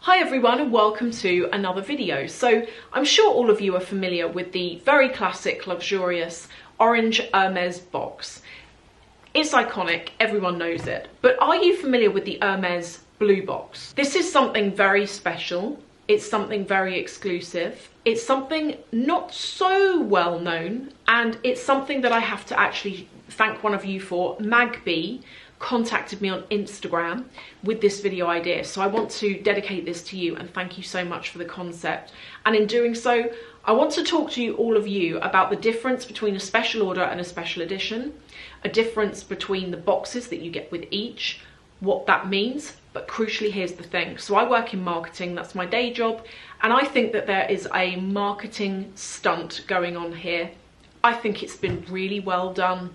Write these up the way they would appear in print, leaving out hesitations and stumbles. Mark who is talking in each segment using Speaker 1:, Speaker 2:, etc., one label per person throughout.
Speaker 1: Hi everyone and welcome to another video. So I'm sure all of you are familiar with the very classic, luxurious orange Hermes box. It's iconic, everyone knows it. But are you familiar with the Hermes blue box? This is something very special. It's something very exclusive. It's something not so well known, and it's something that I have to actually thank one of you for. Magby contacted me on Instagram with this video idea, so I want to dedicate this to you and thank you so much for the concept. And in doing so, I want to talk to you, all of you, about the difference between a special order and a special edition, a difference between the boxes that you get with each, what that means. But crucially, here's the thing. So I work in marketing, that's my day job, and I think that there is a marketing stunt going on here. I think it's been really well done.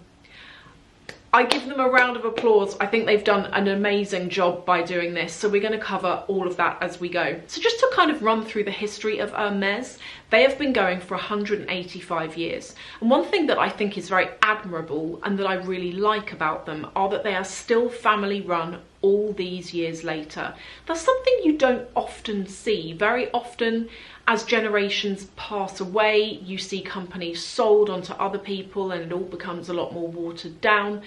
Speaker 1: I give them a round of applause. I think they've done an amazing job by doing this. So we're going to cover all of that as we go. So just to kind of run through the history of Hermes, they have been going for 185 years. And one thing that I think is very admirable and that I really like about them are that they are still family run all these years later. That's something you don't often see. Very often, as generations pass away, you see companies sold onto other people and it all becomes a lot more watered down.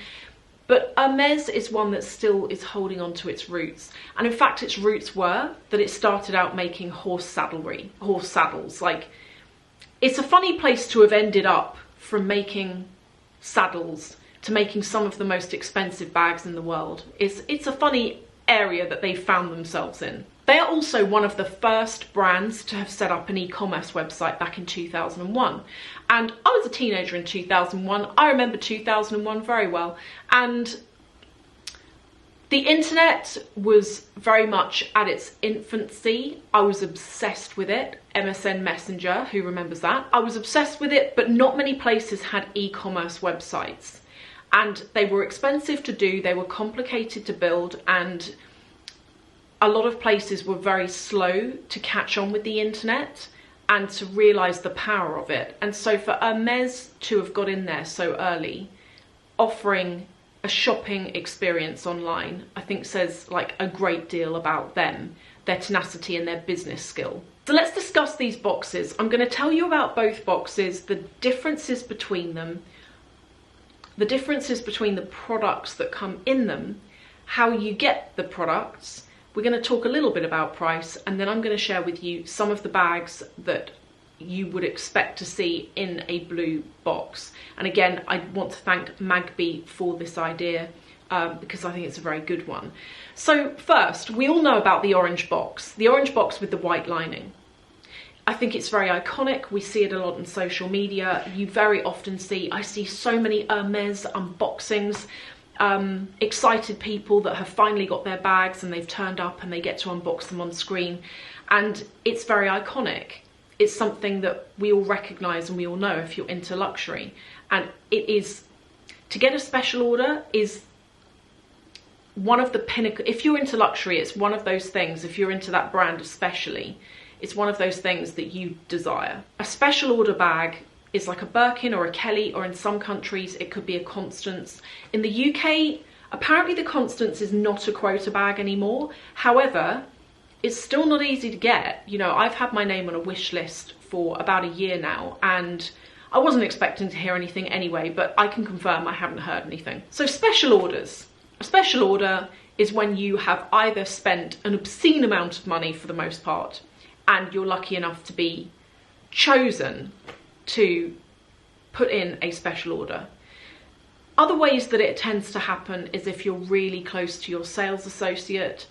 Speaker 1: But Hermes is one that still is holding on to its roots. And in fact, its roots were that it started out making horse saddles. Like, it's a funny place to have ended up from making saddles to making some of the most expensive bags in the world. It's a funny area that they found themselves in. They are also one of the first brands to have set up an e-commerce website back in 2001. And I was a teenager in 2001. I remember 2001 very well. And the internet was very much at its infancy. I was obsessed with it. MSN Messenger, who remembers that? I was obsessed with it, but not many places had e-commerce websites. And they were expensive to do, they were complicated to build, and a lot of places were very slow to catch on with the internet and to realise the power of it. And so for Hermes to have got in there so early, offering a shopping experience online, I think says like a great deal about them, their tenacity and their business skill. So let's discuss these boxes. I'm going to tell you about both boxes, the differences between them, the differences between the products that come in them, how you get the products. We're going to talk a little bit about price, and then I'm going to share with you some of the bags that you would expect to see in a blue box. And again, I want to thank Magby for this idea because I think it's a very good one. So first, we all know about the orange box with the white lining. I think it's very iconic. We see it a lot on social media. You very often I see so many Hermes unboxings, excited people that have finally got their bags and they've turned up and they get to unbox them on screen. And it's very iconic. It's something that we all recognise and we all know if you're into luxury. And it is, to get a special order is one of the pinnacle. If you're into luxury, it's one of those things, if you're into that brand especially, it's one of those things that you desire. A special order bag is like a Birkin or a Kelly, or in some countries it could be a Constance. In the UK, apparently the Constance is not a quota bag anymore. However, it's still not easy to get. You know, I've had my name on a wish list for about a year now, and I wasn't expecting to hear anything anyway, but I can confirm I haven't heard anything. So special orders. A special order is when you have either spent an obscene amount of money for the most part, and you're lucky enough to be chosen to put in a special order. Other ways that it tends to happen is if you're really close to your sales associate.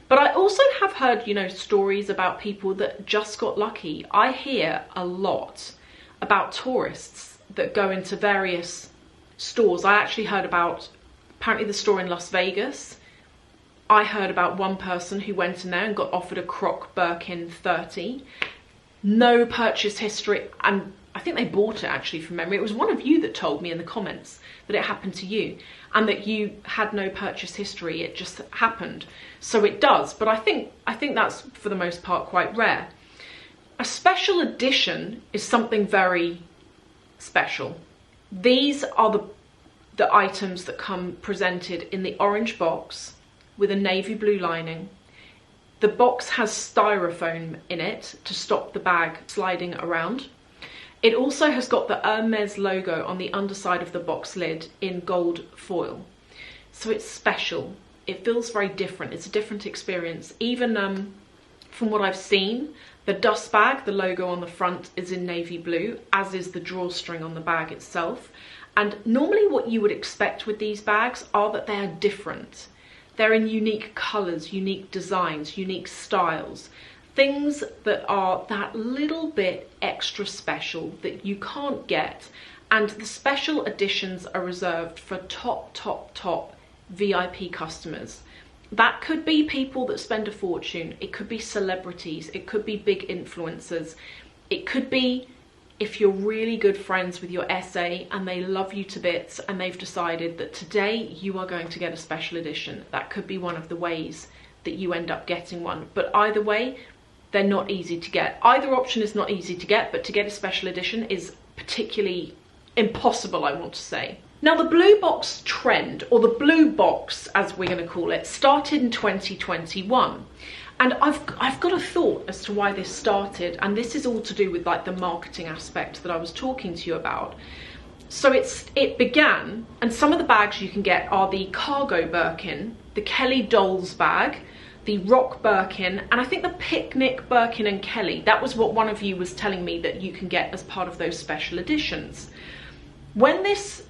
Speaker 1: But I also have heard, you know, stories about people that just got lucky. I hear a lot about tourists that go into various stores. I actually heard about apparently the store in Las Vegas. I heard about one person who went in there and got offered a Croc Birkin 30. No purchase history, and I think they bought it actually from memory. It was one of you that told me in the comments that it happened to you and that you had no purchase history, it just happened. So it does, but I think that's for the most part quite rare. A special edition is something very special. These are the items that come presented in the orange box with a navy blue lining The box has styrofoam in it to stop the bag sliding around. It also has got the Hermes logo on the underside of the box lid in gold foil. So it's special. It feels very different. It's a different experience. Even from what I've seen, the dust bag, the logo on the front is in navy blue, as is the drawstring on the bag itself. And normally what you would expect with these bags are that they are different. They're in unique colours, unique designs, unique styles. Things that are that little bit extra special that you can't get. And the special editions are reserved for top VIP customers. That could be people that spend a fortune. It could be celebrities. It could be big influencers. It could be if you're really good friends with your SA and they love you to bits and they've decided that today you are going to get a special edition. That could be one of the ways that you end up getting one. But either way, they're not easy to get. Either option is not easy to get, but to get a special edition is particularly impossible, I want to say. Now, the blue box trend, or the blue box as we're going to call it, started in 2021. And I've got a thought as to why this started, and this is all to do with like the marketing aspect that I was talking to you about. So it began, and some of the bags you can get are the cargo Birkin, the Kelly Dolls bag, the Rock Birkin, and I think the Picnic Birkin and Kelly. That was what one of you was telling me that you can get as part of those special editions. When this,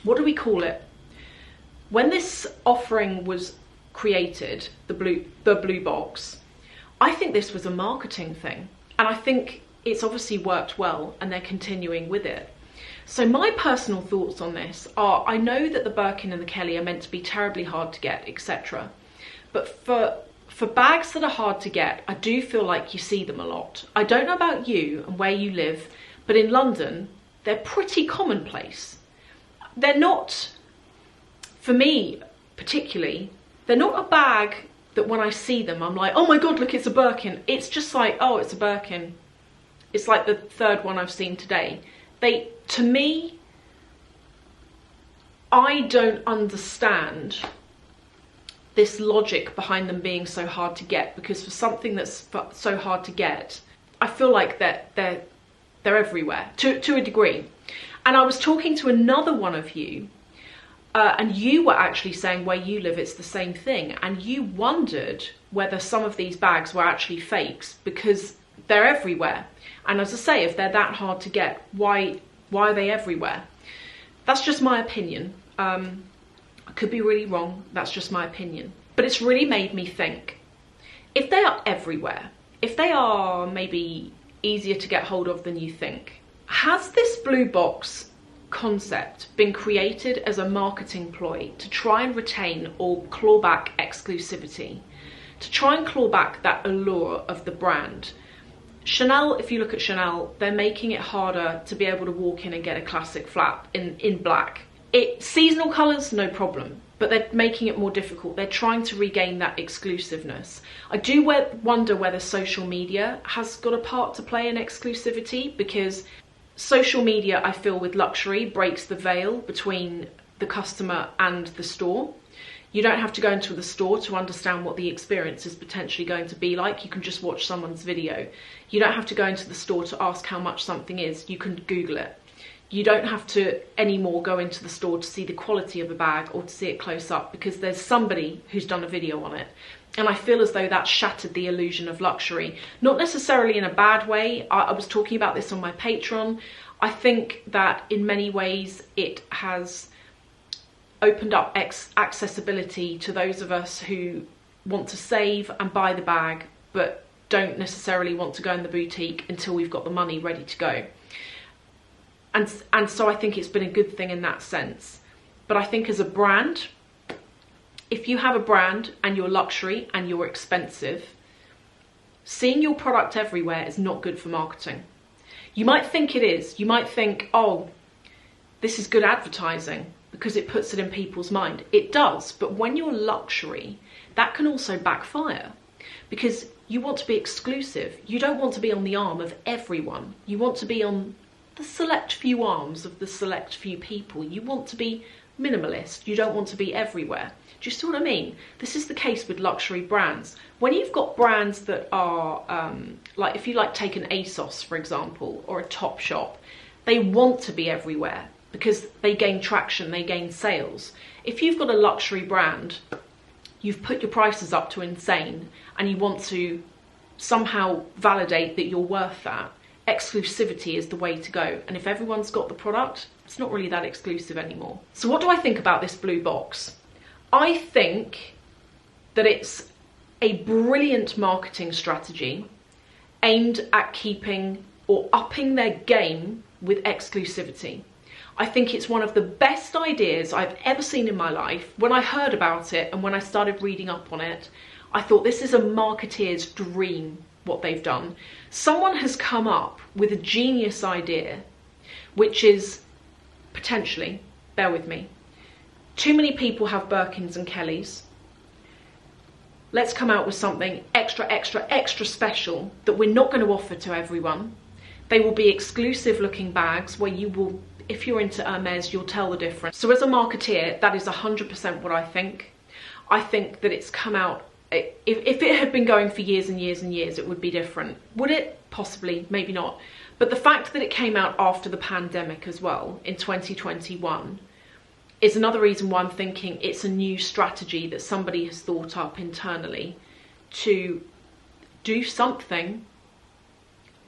Speaker 1: what do we call it? When this offering was created, the blue box, I think this was a marketing thing, and I think it's obviously worked well and they're continuing with it. So my personal thoughts on this are, I know that the Birkin and the Kelly are meant to be terribly hard to get, etc. But for bags that are hard to get, I do feel like you see them a lot. I don't know about you and where you live, but in London, they're pretty commonplace. They're not, for me particularly, they're not a bag that when I see them, I'm like, oh my God, look, it's a Birkin. It's just like, oh, it's a Birkin. It's like the third one I've seen today. To me, I don't understand this logic behind them being so hard to get, because for something that's so hard to get, I feel like they're everywhere to a degree. And I was talking to another one of you, and you were actually saying where you live it's the same thing, and you wondered whether some of these bags were actually fakes because they're everywhere. And as I say, if they're that hard to get, why are they everywhere? That's just my opinion. I could be really wrong, that's just my opinion. But it's really made me think, if they are everywhere, if they are maybe easier to get hold of than you think, has this blue box concept been created as a marketing ploy to try and retain or claw back exclusivity, to try and claw back that allure of the brand? Chanel, if you look at Chanel, they're making it harder to be able to walk in and get a classic flap in black. Seasonal colours, no problem, but they're making it more difficult. They're trying to regain that exclusiveness. I do wonder whether social media has got a part to play in exclusivity, because social media, I feel, with luxury breaks the veil between the customer and the store. You don't have to go into the store to understand what the experience is potentially going to be like. You can just watch someone's video. You don't have to go into the store to ask how much something is. You can Google it. You don't have to anymore go into the store to see the quality of a bag or to see it close up, because there's somebody who's done a video on it. And I feel as though that shattered the illusion of luxury. Not necessarily in a bad way. I was talking about this on my Patreon. I think that in many ways it has opened up accessibility to those of us who want to save and buy the bag, but don't necessarily want to go in the boutique until we've got the money ready to go. And so I think it's been a good thing in that sense. But I think as a brand, if you have a brand and you're luxury and you're expensive, seeing your product everywhere is not good for marketing. You might think it is. You might think, oh, this is good advertising because it puts it in people's mind. It does, but when you're luxury, that can also backfire, because you want to be exclusive. You don't want to be on the arm of everyone. You want to be on the select few arms of the select few people. You want to be minimalist. You don't want to be everywhere. Do you see what I mean? This is the case with luxury brands. When you've got brands that are, like if you like take an ASOS, for example, or a Topshop, they want to be everywhere because they gain traction, they gain sales. If you've got a luxury brand, you've put your prices up to insane and you want to somehow validate that you're worth that, exclusivity is the way to go. And if everyone's got the product, it's not really that exclusive anymore. So what do I think about this blue box? I think that it's a brilliant marketing strategy aimed at keeping or upping their game with exclusivity. I think it's one of the best ideas I've ever seen in my life. When I heard about it and when I started reading up on it, I thought this is a marketeer's dream, what they've done. Someone has come up with a genius idea, which is potentially, bear with me, too many people have Birkins and Kellys. Let's come out with something extra, extra, extra special that we're not going to offer to everyone. They will be exclusive looking bags where you will, if you're into Hermes, you'll tell the difference. So as a marketeer, that is 100% what I think. I think that it's come out, if it had been going for years and years and years, it would be different. Would it? Possibly, maybe not. But the fact that it came out after the pandemic as well, in 2021, is another reason why I'm thinking it's a new strategy that somebody has thought up internally to do something.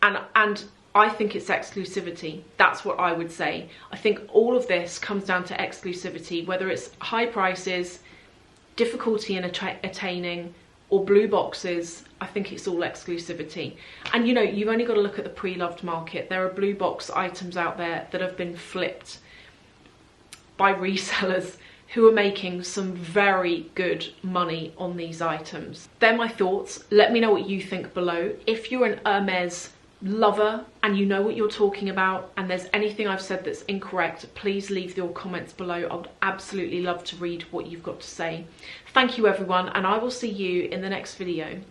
Speaker 1: And I think it's exclusivity. That's what I would say. I think all of this comes down to exclusivity, whether it's high prices, difficulty in attaining, or blue boxes. I think it's all exclusivity. And you know, you've only got to look at the pre-loved market. There are blue box items out there that have been flipped by resellers who are making some very good money on these items. They're my thoughts. Let me know what you think below. If you're an Hermes lover and you know what you're talking about and there's anything I've said that's incorrect, please leave your comments below. I would absolutely love to read what you've got to say. Thank you everyone, and I will see you in the next video.